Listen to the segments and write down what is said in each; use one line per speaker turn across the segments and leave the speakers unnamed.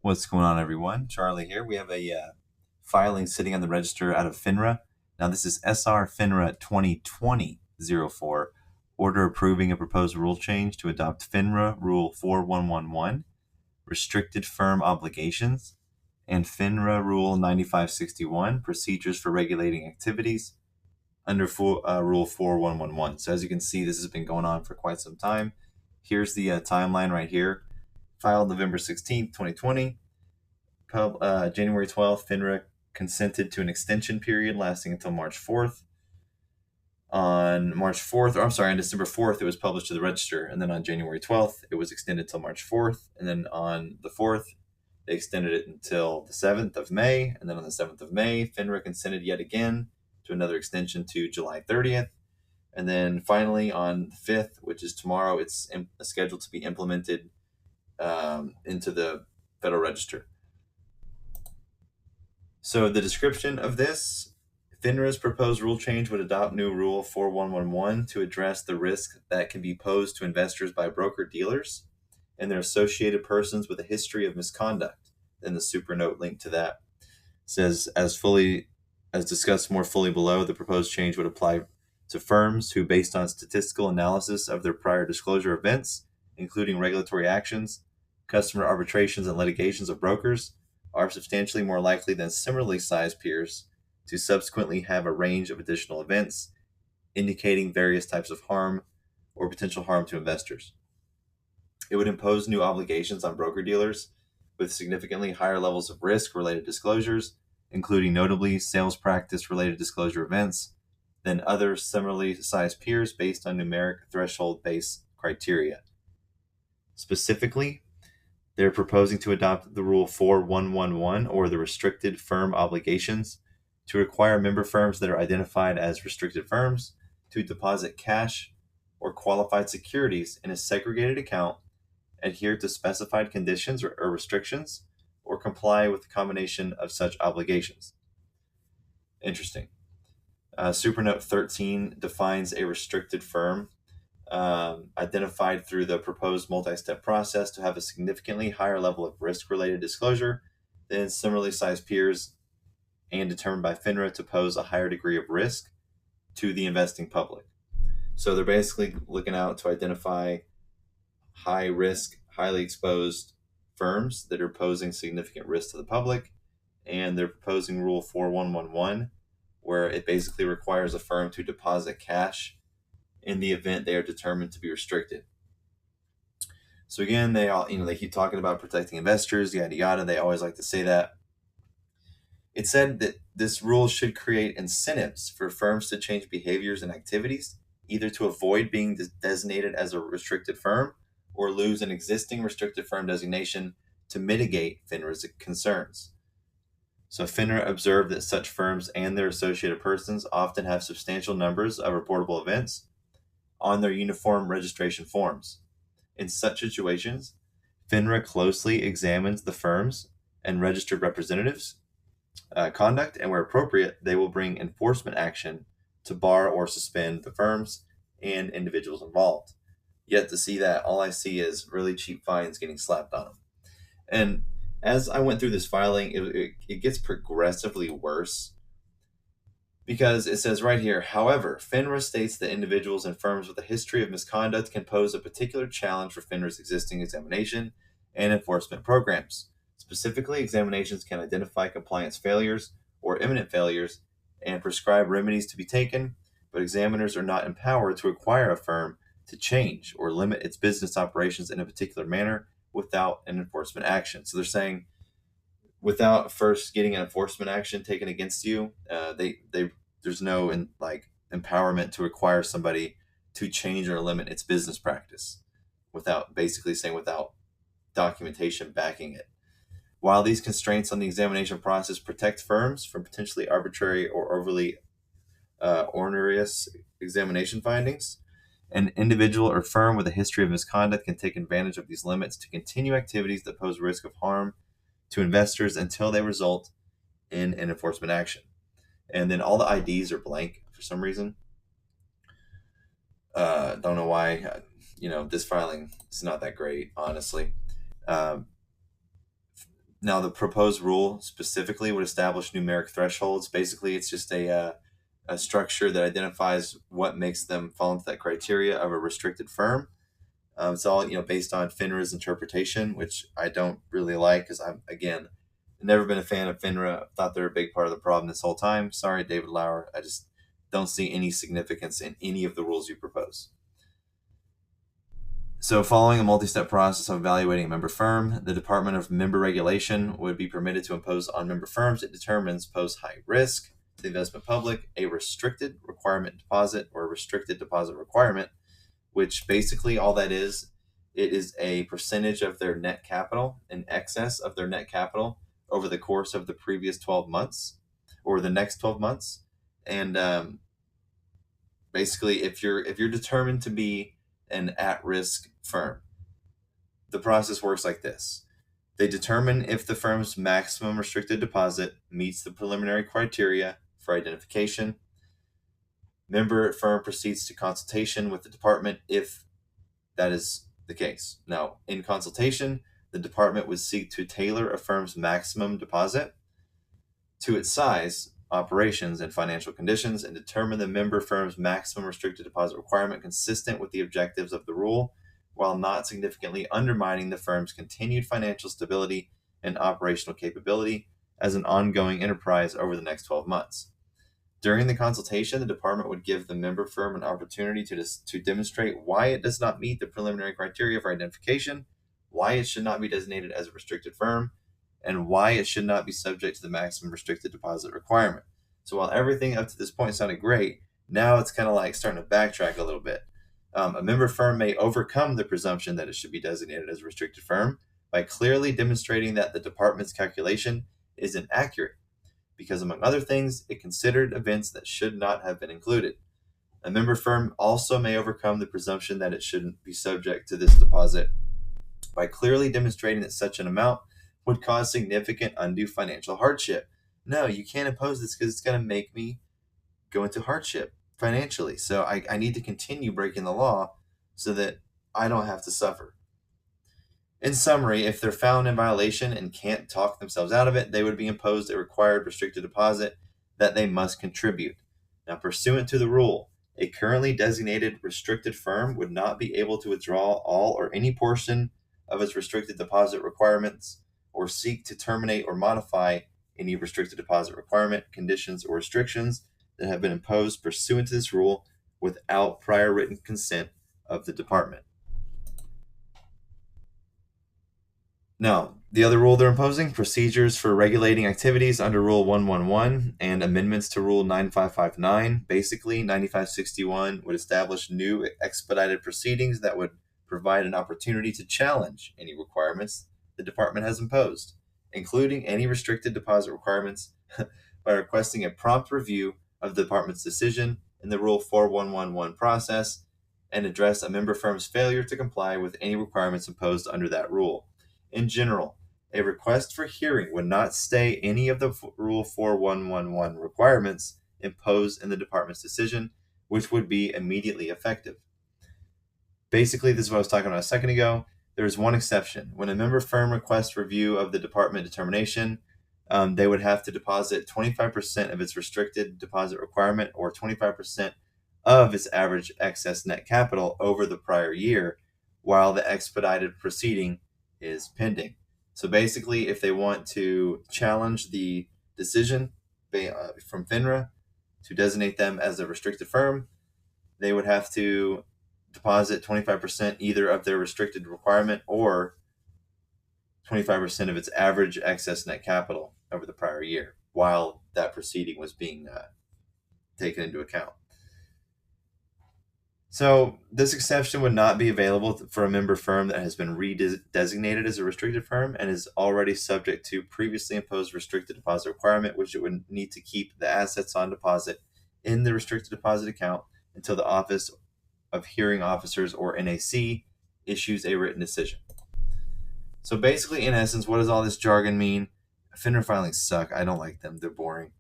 What's going on, everyone? Charlie here. We have a filing sitting on the register out of FINRA. Now, this is SR-FINRA-2020-04, order approving a proposed rule change to adopt FINRA Rule 4111, restricted firm obligations, and FINRA Rule 9561, procedures for regulating activities under Rule 4111. So as you can see, this has been going on for quite some time. Here's the timeline right here. Filed November 16th, 2020. January 12th, FINRA consented to an extension period lasting until March 4th. On December 4th, it was published to the register. And then on January 12th, it was extended till March 4th. And then on the 4th, they extended it until the 7th of May. And then on the 7th of May, FINRA consented yet again to another extension to July 30th. And then finally on the 5th, which is tomorrow, it's scheduled to be implemented into the Federal Register. So the description of this, FINRA's proposed rule change would adopt new Rule 4111 to address the risk that can be posed to investors by broker-dealers and their associated persons with a history of misconduct. And the super note linked to that says, as discussed more fully below, the proposed change would apply to firms who, based on statistical analysis of their prior disclosure events, including regulatory actions, customer arbitrations, and litigations of brokers, are substantially more likely than similarly sized peers to subsequently have a range of additional events indicating various types of harm or potential harm to investors. It would impose new obligations on broker-dealers with significantly higher levels of risk-related disclosures, including notably sales practice-related disclosure events, than other similarly sized peers based on numeric threshold-based criteria. Specifically, they're proposing to adopt the Rule 4111, or the restricted firm obligations, to require member firms that are identified as restricted firms to deposit cash or qualified securities in a segregated account, adhere to specified conditions or restrictions, or comply with the combination of such obligations. Interesting. Supernote 13 defines a restricted firm identified through the proposed multi-step process to have a significantly higher level of risk-related disclosure than similarly sized peers, and determined by FINRA to pose a higher degree of risk to the investing public. So they're basically looking out to identify high risk, highly exposed firms that are posing significant risk to the public, and they're proposing Rule 4111, where it basically requires a firm to deposit cash in the event they are determined to be restricted. So again, they keep talking about protecting investors, yada yada. They always like to say that. It said that this rule should create incentives for firms to change behaviors and activities, either to avoid being designated as a restricted firm or lose an existing restricted firm designation to mitigate FINRA's concerns. So FINRA observed that such firms and their associated persons often have substantial numbers of reportable events on their uniform registration forms. In such situations, FINRA closely examines the firms and registered representatives' conduct, and where appropriate, they will bring enforcement action to bar or suspend the firms and individuals involved. Yet to see that, all I see is really cheap fines getting slapped on them. And as I went through this filing, it gets progressively worse, because it says right here, however, FINRA states that individuals and firms with a history of misconduct can pose a particular challenge for FINRA's existing examination and enforcement programs. Specifically, examinations can identify compliance failures or imminent failures and prescribe remedies to be taken, but examiners are not empowered to require a firm to change or limit its business operations in a particular manner without an enforcement action. So they're saying, without first getting an enforcement action taken against you, there's no empowerment to require somebody to change or limit its business practice without documentation backing it. While these constraints on the examination process protect firms from potentially arbitrary or overly onerous examination findings, an individual or firm with a history of misconduct can take advantage of these limits to continue activities that pose risk of harm to investors until they result in an enforcement action. And then all the IDs are blank for some reason. Don't know why. This filing is not that great, honestly. Now, the proposed rule specifically would establish numeric thresholds. Basically, it's just a structure that identifies what makes them fall into that criteria of a restricted firm. It's all based on FINRA's interpretation, which I don't really like because I'm again never been a fan of FINRA. Thought they're a big part of the problem this whole time. Sorry, David Lauer. I just don't see any significance in any of the rules you propose. So, following a multi-step process of evaluating a member firm, the Department of Member Regulation would be permitted to impose on member firms it determines pose high risk to the investment public a restricted requirement deposit or a restricted deposit requirement, which basically all that is, it is a percentage of their net capital in excess of their net capital over the course of the previous 12 months or the next 12 months. And basically, if you're determined to be an at-risk firm, the process works like this. They determine if the firm's maximum restricted deposit meets the preliminary criteria for identification. Member firm proceeds to consultation with the department if that is the case. Now, in consultation, the department would seek to tailor a firm's maximum deposit to its size, operations, and financial conditions and determine the member firm's maximum restricted deposit requirement consistent with the objectives of the rule while not significantly undermining the firm's continued financial stability and operational capability as an ongoing enterprise over the next 12 months. During the consultation, the department would give the member firm an opportunity to demonstrate why it does not meet the preliminary criteria for identification, why it should not be designated as a restricted firm, and why it should not be subject to the maximum restricted deposit requirement. So while everything up to this point sounded great, now it's kind of like starting to backtrack a little bit. A member firm may overcome the presumption that it should be designated as a restricted firm by clearly demonstrating that the department's calculation is inaccurate because, among other things, it considered events that should not have been included. A member firm also may overcome the presumption that it shouldn't be subject to this deposit by clearly demonstrating that such an amount would cause significant undue financial hardship. No, you can't impose this because it's going to make me go into hardship financially. So I need to continue breaking the law so that I don't have to suffer. In summary, if they're found in violation and can't talk themselves out of it, they would be imposed a required restricted deposit that they must contribute. Now, pursuant to the rule, a currently designated restricted firm would not be able to withdraw all or any portion of its restricted deposit requirements or seek to terminate or modify any restricted deposit requirement, conditions, or restrictions that have been imposed pursuant to this rule without prior written consent of the department. Now, the other rule they're imposing, procedures for regulating activities under Rule 111 and amendments to Rule 9559. Basically, 9561 would establish new expedited proceedings that would provide an opportunity to challenge any requirements the department has imposed, including any restricted deposit requirements, by requesting a prompt review of the department's decision in the Rule 4111 process and address a member firm's failure to comply with any requirements imposed under that rule. In general, a request for hearing would not stay any of the Rule 4111 requirements imposed in the department's decision, which would be immediately effective. Basically, this is what I was talking about a second ago. There is one exception. When a member firm requests review of the department determination, they would have to deposit 25% of its restricted deposit requirement or 25% of its average excess net capital over the prior year while the expedited proceeding is pending. So basically, if they want to challenge the decision from FINRA to designate them as a restricted firm, they would have to deposit 25% either of their restricted requirement or 25% of its average excess net capital over the prior year while that proceeding was being taken into account. So this exception would not be available for a member firm that has been redesignated as a restricted firm and is already subject to previously imposed restricted deposit requirement, which it would need to keep the assets on deposit in the restricted deposit account until the Office of Hearing Officers, or NAC, issues a written decision. So basically, in essence, what does all this jargon mean? FINRA filings suck. I don't like them. They're boring.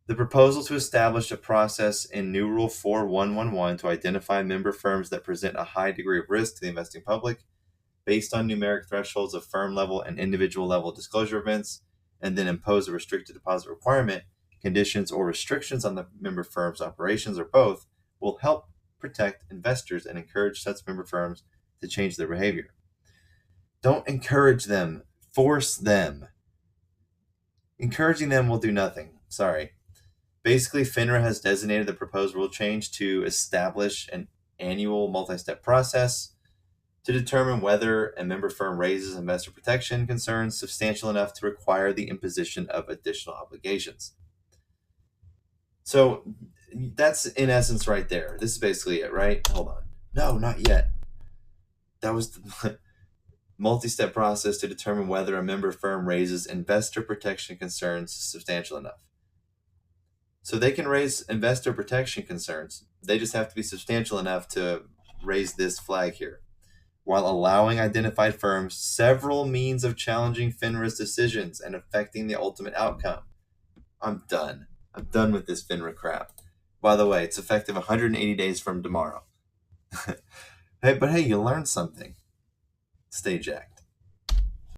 The proposal to establish a process in new Rule 4111 to identify member firms that present a high degree of risk to the investing public based on numeric thresholds of firm level and individual level disclosure events, and then impose a restricted deposit requirement, conditions, or restrictions on the member firm's operations, or both, will help protect investors and encourage such member firms to change their behavior. Don't encourage them, force them. Encouraging them will do nothing. Sorry. Basically, FINRA has designated the proposed rule change to establish an annual multi-step process to determine whether a member firm raises investor protection concerns substantial enough to require the imposition of additional obligations. So that's in essence right there. This is basically it, right? Hold on. No, not yet. That was the multi-step process to determine whether a member firm raises investor protection concerns substantial enough. So they can raise investor protection concerns. They just have to be substantial enough to raise this flag here, while allowing identified firms several means of challenging FINRA's decisions and affecting the ultimate outcome. I'm done. I'm done with this FINRA crap. By the way, it's effective 180 days from tomorrow. Hey, you learned something. Stay jacked.